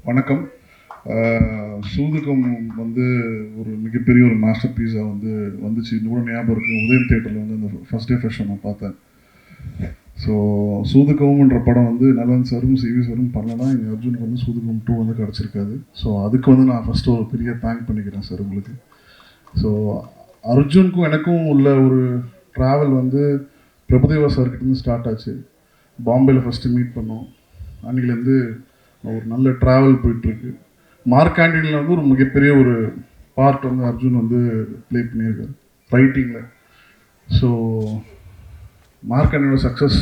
வணக்கம். சூதுகம் வந்து ஒரு மிகப்பெரிய ஒரு மாஸ்டர் பீஸாக வந்துச்சு. இன்னும் ஞாபகம் இருக்குது, உதயம் தியேட்டரில் அந்த ஃபஸ்ட் டே ஃபெஷன் நான் பார்த்தேன். ஸோ சூதுகம்ன்ற படம் நலன் சாரும் சிவி சாரும் பண்ணலாம். எங்கள் அர்ஜுனுக்கு சூதுகம் 2 கிடச்சிருக்காது. ஸோ அதுக்கு நான் ஃபஸ்ட்டு ஒரு பெரிய தேங்க் பண்ணிக்கிறேன் சார் உங்களுக்கு. ஸோ அர்ஜுனுக்கும் எனக்கும் உள்ள ஒரு ட்ராவல் பிரபுதேவா சார்கிட்டேருந்து ஸ்டார்ட் ஆச்சு. பாம்பேயில் ஃபஸ்ட்டு மீட் பண்ணோம். அன்றைக்கிலேருந்து ஒரு நல்ல ட்ராவல் போயிட்டுருக்கு. மார்க் ஆண்டனியில் ஒரு மிகப்பெரிய ஒரு பார்ட் அர்ஜுன் ப்ளே பண்ணியிருக்காரு ரைட்டிங்கில். ஸோ மார்க் ஆண்டனியோட சக்ஸஸ்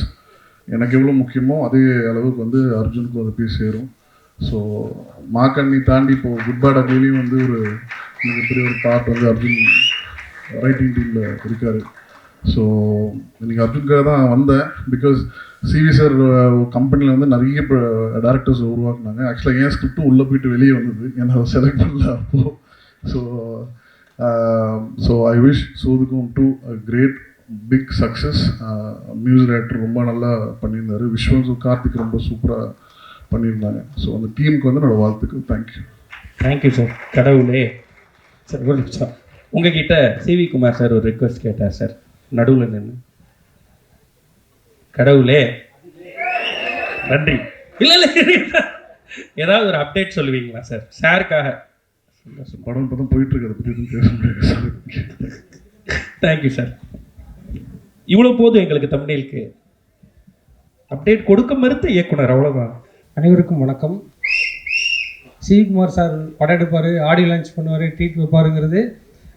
எனக்கு எவ்வளோ முக்கியமோ அதே அளவுக்கு அர்ஜுனுக்கும் அது போய் சேரும். ஸோ மார்க் ஆண்டனி தாண்டி இப்போது குட் பேட் அக்லிலையும் ஒரு மிகப்பெரிய ஒரு பார்ட் அர்ஜுன் ரைட்டிங் டீமில் இருக்கார். ஸோ இன்றைக்கி அர்ஜுனுக்காக தான் வந்தேன். பிகாஸ் சிவி சார் கம்பெனியில் நிறைய டேரக்டர்ஸ் உருவாக்குனாங்க. ஆக்சுவலாக என் ஸ்கிரிப்டும் உள்ளே போயிட்டு வெளியே வந்தது, ஏன்னா அதை செலக்ட் பண்ணல அப்போது. ஸோ ஐ விஷ் சூதுகம் 2 great big success. Music director ரொம்ப நல்லா பண்ணியிருந்தார். விஸ்வம் கார்த்திக் ரொம்ப சூப்பராக பண்ணியிருந்தாங்க. ஸோ அந்த டீமுக்கு என்னோடய வாழ்த்துக்கள். தேங்க்யூ. Thank you sir. கடவுளே சார், ஒரு நிமிஷம். உங்ககிட்ட சிவி குமார் சார் ஒரு ரிக்வெஸ்ட் கேட்டார் சார், நடுவில் நின்று. கடவுளே நன்றி. இல்லை இல்லை, ஏதாவது ஒரு அப்டேட் சொல்லுவீங்களா சார் சாருக்காக? படம் இப்போ தான் போயிட்டுருக்கு, அதை பற்றி எதுவும் பேச முடியாது சார். Thank you sir. இவ்வளோ போதும் எங்களுக்கு தமிழுக்கு அப்டேட் கொடுக்க மறுத்த இயக்குனர், அவ்வளோதான். அனைவருக்கும் வணக்கம். சிவிகுமார் சார் படம் எடுப்பார், ஆடியோ லான்ச் பண்ணுவார், ட்ரீட் வைப்பாருங்கிறது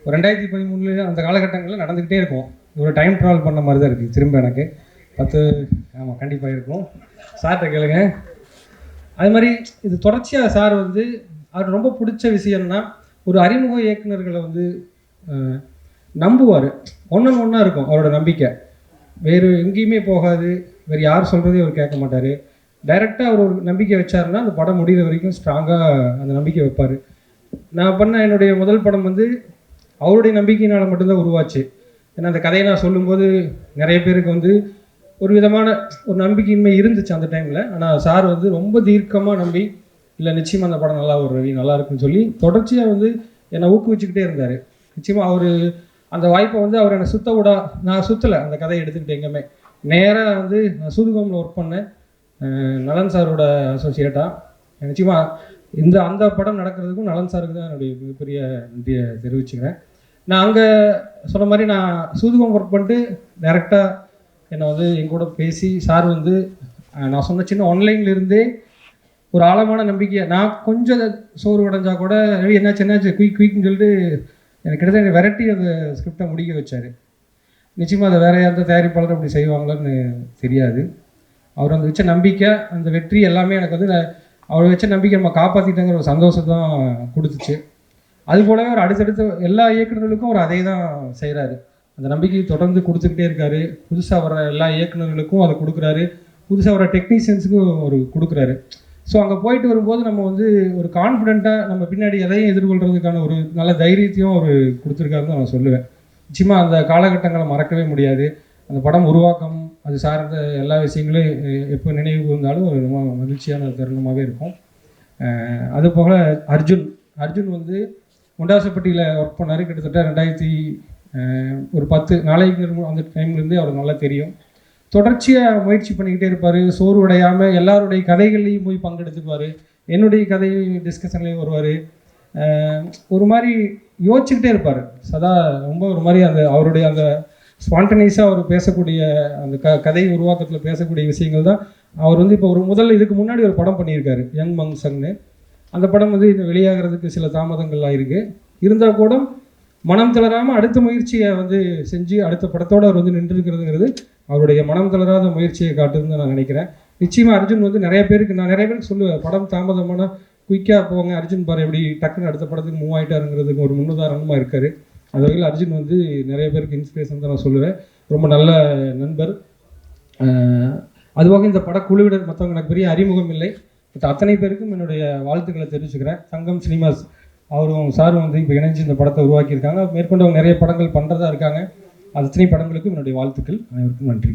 2013 அந்த காலகட்டங்களில் நடந்துக்கிட்டே இருக்கும். ஒரு டைம் ட்ராவல் பண்ண மாதிரி தான் இருக்குது. திரும்ப எனக்கு 10 ஆமாம் கண்டிப்பாக இருக்கும். சார்கிட்ட கேளுங்க. அது மாதிரி இது தொடர்ச்சியாக சார் அவர் ரொம்ப பிடிச்ச விஷயம்னா ஒரு அறிமுக இயக்குநர்களை நம்புவார். ஒன்றா இருக்கும் அவரோட நம்பிக்கை. வேறு எங்கேயுமே போகாது, வேறு யார் சொல்கிறதையும் அவர் கேட்க மாட்டார். டைரெக்டாக அவர் ஒரு நம்பிக்கை வச்சாருன்னா அந்த படம் முடிகிற வரைக்கும் ஸ்ட்ராங்காக அந்த நம்பிக்கை வைப்பார். நான் பண்ண என்னுடைய முதல் படம் அவருடைய நம்பிக்கையினால் மட்டும்தான் உருவாச்சு. ஏன்னா அந்த கதையை நான் சொல்லும்போது நிறைய பேருக்கு ஒரு விதமான ஒரு நம்பிக்கையின்மை இருந்துச்சு அந்த டைமில். ஆனால் சார் ரொம்ப தீர்க்கமாக நம்பி, இல்லை நிச்சயமாக அந்த படம் நல்லா ஒரு ரவி நல்லா இருக்குன்னு சொல்லி தொடர்ச்சியாக என்னை ஊக்குவிச்சுக்கிட்டே இருந்தார். நிச்சயமாக அவர் அந்த வாய்ப்பை அவர் என்னை நான் சுற்றலை. அந்த கதையை எடுத்துக்கிட்டு எங்கேயுமே நேராக நான் சூதுகமில் ஒர்க் பண்ணேன், நலன் சாரோட அசோசியேட்டாக. நிச்சயமாக அந்த படம் நடக்கிறதுக்கும் நலன் சாருக்கு தான் என்னுடைய மிகப்பெரிய நன்றியை தெரிவிச்சுக்கிறேன். நான் அங்கே சொன்ன மாதிரி நான் சூதுகம் ஒர்க் பண்ணிட்டு டேரெக்டாக என்னை எங்கூட பேசி சார் நான் சொன்ன சின்ன ஆன்லைன்லேருந்தே ஒரு ஆழமான நம்பிக்கையை, நான் கொஞ்சம் சோறு உடைஞ்சா கூட ரவி என்னாச்சு குயிக்னு சொல்லிட்டு எனக்கு கிட்டத்தட்ட விரட்டி அந்த ஸ்கிரிப்டை முடிக்க வச்சார். நிச்சயமாக அதை வேறு எந்த தயாரிப்பாளரும் அப்படி செய்வாங்களான்னு தெரியாது. அவர் வச்ச நம்பிக்கை, அந்த வெற்றி எல்லாமே எனக்கு அவர் வச்ச நம்பிக்கை நம்ம காப்பாற்றிட்டங்கிற ஒரு சந்தோஷம் தான் கொடுத்துச்சு. அது போலவே அவர் அடுத்தடுத்த எல்லா இயக்குநர்களுக்கும் அவர் அதே தான் செய்கிறாரு. அந்த நம்பிக்கையை தொடர்ந்து கொடுத்துக்கிட்டே இருக்கார். புதுசாக வர எல்லா இயக்குநர்களுக்கும் அதை கொடுக்குறாரு, புதுசாக வர டெக்னீஷியன்ஸுக்கும் அவர் கொடுக்குறாரு. ஸோ அங்கே போயிட்டு வரும்போது நம்ம ஒரு கான்ஃபிடெண்ட்டாக நம்ம பின்னாடி எதையும் எதிர்கொள்கிறதுக்கான ஒரு நல்ல தைரியத்தையும் அவர் கொடுத்துருக்காருன்னு நான் சொல்லுவேன். நிச்சயமாக அந்த காலகட்டங்களை மறக்கவே முடியாது. அந்த படம் உருவாக்கம், அது சார்ந்த எல்லா விஷயங்களும் எப்போ நினைவு இருந்தாலும் ஒரு ரொம்ப மகிழ்ச்சியான தருணமாகவே இருக்கும். அதுபோல் அர்ஜுன் முண்டாசுப்பட்டியில் ஒர்க் பண்ணார். கிட்டத்தட்ட 2010 நாளைக்கு அந்த டைம்லேருந்தே அவருக்கு நல்லா தெரியும். தொடர்ச்சியாக முயற்சி பண்ணிக்கிட்டே இருப்பார். சோறு உடையாமல் எல்லாருடைய கதைகள்லையும் போய் பங்கெடுத்துக்குவார். என்னுடைய கதை டிஸ்கஷன்லேயும் வருவார். ஒரு மாதிரி யோசிச்சுக்கிட்டே இருப்பார் சதா. ரொம்ப ஒரு மாதிரி அவருடைய அந்த ஸ்பான்டனியஸாக அவர் பேசக்கூடிய அந்த கதை உருவாக்கத்தில் பேசக்கூடிய விஷயங்கள் தான். அவர் இப்போ இதுக்கு முன்னாடி ஒரு படம் பண்ணியிருக்காரு, யங் மங்சன்னு. அந்த படம் இன்னும் வெளியாகிறதுக்கு சில தாமதங்கள்லாம் இருக்குது. இருந்தால் கூட மனம் தளராமல் அடுத்த முயற்சியை செஞ்சு அடுத்த படத்தோடு அவர் நின்றுருக்கிறதுங்கிறது அவருடைய மனம் தளராத முயற்சியை காட்டுதுன்னு நான் நினைக்கிறேன். நிச்சயமாக அர்ஜுன் நிறைய பேருக்கு சொல்லுவேன், படம் தாமதமான குயிக்காக போவாங்க, அர்ஜுன் பாரு எப்படி டக்குன்னு அடுத்த படத்துக்கு மூவ் ஆகிட்டாருங்கிறதுக்கு ஒரு முன்னுதாரணமாக இருக்கார். அது வகையில் அர்ஜுன் நிறைய பேருக்கு இன்ஸ்பிரேஷன் தான் நான் சொல்லுவேன். ரொம்ப நல்ல நண்பர். அதுவாக இந்த படக்குழுவினர் மற்றவங்க எனக்கு பெரிய அறிமுகம் இல்லை. அத்தனை பேருக்கும் என்னுடைய வாழ்த்துக்களை தெரிவிச்சுக்கிறேன். சங்கம் சினிமாஸ் அவரும் சாரும் இப்போ இணைஞ்சு இந்த படத்தை உருவாக்கியிருக்காங்க. மேற்கொண்டு அவங்க நிறைய படங்கள் பண்ணுறதா இருக்காங்க. அத்தனை படங்களுக்கும் என்னுடைய வாழ்த்துக்கள். அனைவருக்கும் நன்றி.